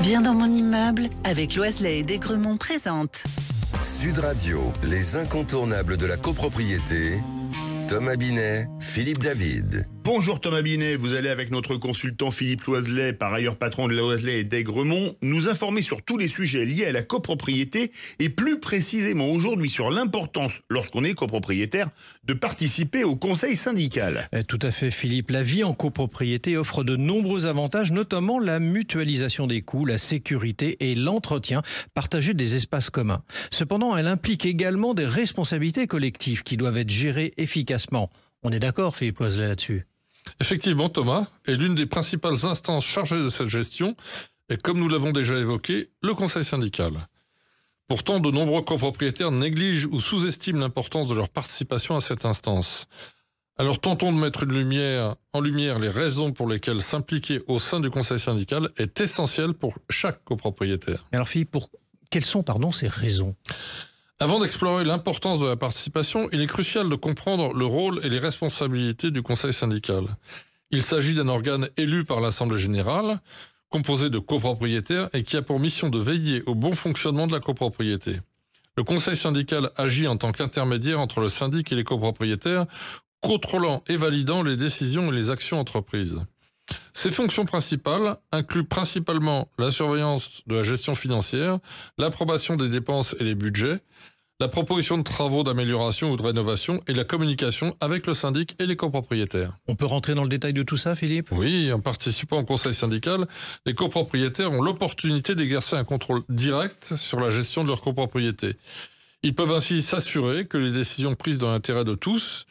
Bien dans mon immeuble, avec Loiselet et Desgremont présente. Sud Radio, les incontournables de la copropriété. Thomas Binet, Philippe David. Bonjour Thomas Binet, vous allez avec notre consultant Philippe Loiselet, par ailleurs patron de Loiselet et Desgremont, nous informer sur tous les sujets liés à la copropriété et plus précisément aujourd'hui sur l'importance, lorsqu'on est copropriétaire, de participer au conseil syndical. Tout à fait Philippe, la vie en copropriété offre de nombreux avantages, notamment la mutualisation des coûts, la sécurité et l'entretien partagé des espaces communs. Cependant, elle implique également des responsabilités collectives qui doivent être gérées efficacement. On est d'accord Philippe Loiselet là-dessus ? Effectivement, Thomas est l'une des principales instances chargées de cette gestion et, comme nous l'avons déjà évoqué, le conseil syndical. Pourtant, de nombreux copropriétaires négligent ou sous-estiment l'importance de leur participation à cette instance. Alors tentons de mettre en lumière les raisons pour lesquelles s'impliquer au sein du conseil syndical est essentiel pour chaque copropriétaire. Alors Philippe, quelles sont ces raisons ? Avant d'explorer l'importance de la participation, il est crucial de comprendre le rôle et les responsabilités du conseil syndical. Il s'agit d'un organe élu par l'Assemblée générale, composé de copropriétaires et qui a pour mission de veiller au bon fonctionnement de la copropriété. Le conseil syndical agit en tant qu'intermédiaire entre le syndic et les copropriétaires, contrôlant et validant les décisions et les actions entreprises. Ses fonctions principales incluent principalement la surveillance de la gestion financière, l'approbation des dépenses et les budgets, la proposition de travaux d'amélioration ou de rénovation et la communication avec le syndic et les copropriétaires. On peut rentrer dans le détail de tout ça, Philippe ? Oui, en participant au conseil syndical, les copropriétaires ont l'opportunité d'exercer un contrôle direct sur la gestion de leur copropriété. Ils peuvent ainsi s'assurer que les décisions prises dans l'intérêt de tous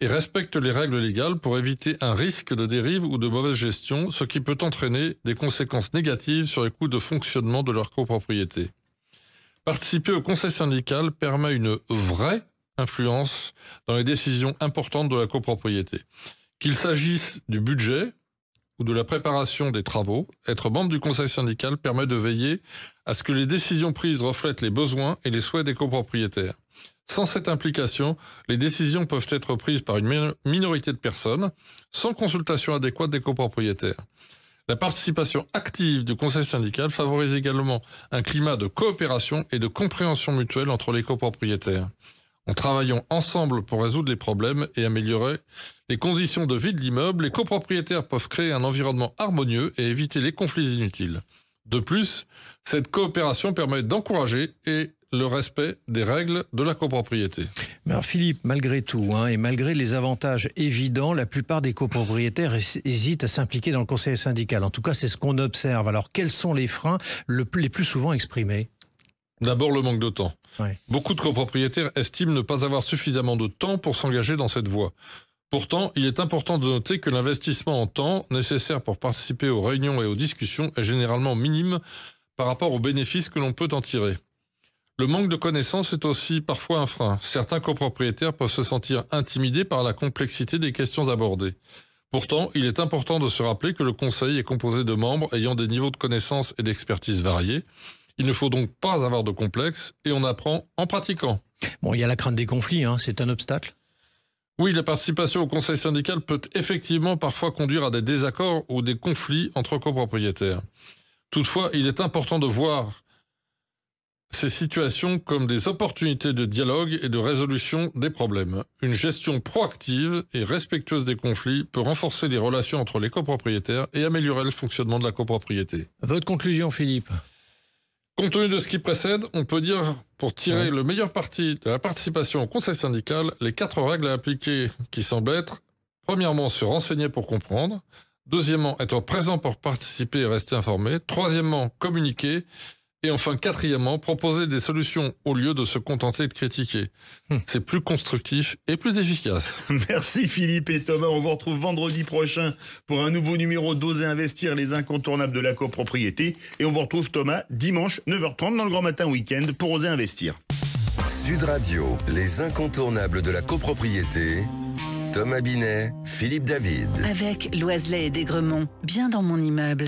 et respectent les règles légales pour éviter un risque de dérive ou de mauvaise gestion, ce qui peut entraîner des conséquences négatives sur les coûts de fonctionnement de leur copropriété. Participer au conseil syndical permet une vraie influence dans les décisions importantes de la copropriété. Qu'il s'agisse du budget ou de la préparation des travaux, être membre du conseil syndical permet de veiller à ce que les décisions prises reflètent les besoins et les souhaits des copropriétaires. Sans cette implication, les décisions peuvent être prises par une minorité de personnes, sans consultation adéquate des copropriétaires. La participation active du conseil syndical favorise également un climat de coopération et de compréhension mutuelle entre les copropriétaires. En travaillant ensemble pour résoudre les problèmes et améliorer les conditions de vie de l'immeuble, les copropriétaires peuvent créer un environnement harmonieux et éviter les conflits inutiles. De plus, cette coopération permet d'encourager le respect des règles de la copropriété. Mais alors Philippe, malgré tout, et malgré les avantages évidents, la plupart des copropriétaires hésitent à s'impliquer dans le conseil syndical. En tout cas, c'est ce qu'on observe. Alors, quels sont les freins les plus souvent exprimés ? D'abord, le manque de temps. Oui. Beaucoup de copropriétaires estiment ne pas avoir suffisamment de temps pour s'engager dans cette voie. Pourtant, il est important de noter que l'investissement en temps nécessaire pour participer aux réunions et aux discussions est généralement minime par rapport aux bénéfices que l'on peut en tirer. Le manque de connaissances est aussi parfois un frein. Certains copropriétaires peuvent se sentir intimidés par la complexité des questions abordées. Pourtant, il est important de se rappeler que le conseil est composé de membres ayant des niveaux de connaissances et d'expertise variés. Il ne faut donc pas avoir de complexe et on apprend en pratiquant. Bon, il y a la crainte des conflits, c'est un obstacle ? Oui, la participation au conseil syndical peut effectivement parfois conduire à des désaccords ou des conflits entre copropriétaires. Toutefois, il est important de voir ces situations comme des opportunités de dialogue et de résolution des problèmes. Une gestion proactive et respectueuse des conflits peut renforcer les relations entre les copropriétaires et améliorer le fonctionnement de la copropriété. Votre conclusion, Philippe ? Compte tenu de ce qui précède, on peut dire, pour tirer le meilleur parti de la participation au conseil syndical, les 4 règles à appliquer qui semblent être: premièrement, se renseigner pour comprendre; deuxièmement, être présent pour participer et rester informé; troisièmement, communiquer; et enfin, quatrièmement, proposer des solutions au lieu de se contenter de critiquer. C'est plus constructif et plus efficace. Merci Philippe et Thomas, on vous retrouve vendredi prochain pour un nouveau numéro d'Oser Investir, les incontournables de la copropriété. Et on vous retrouve Thomas dimanche 9h30 dans le Grand Matin Week-end pour Oser Investir. Sud Radio, les incontournables de la copropriété. Thomas Binet, Philippe David. Avec Loiselet et Desgremont, bien dans mon immeuble.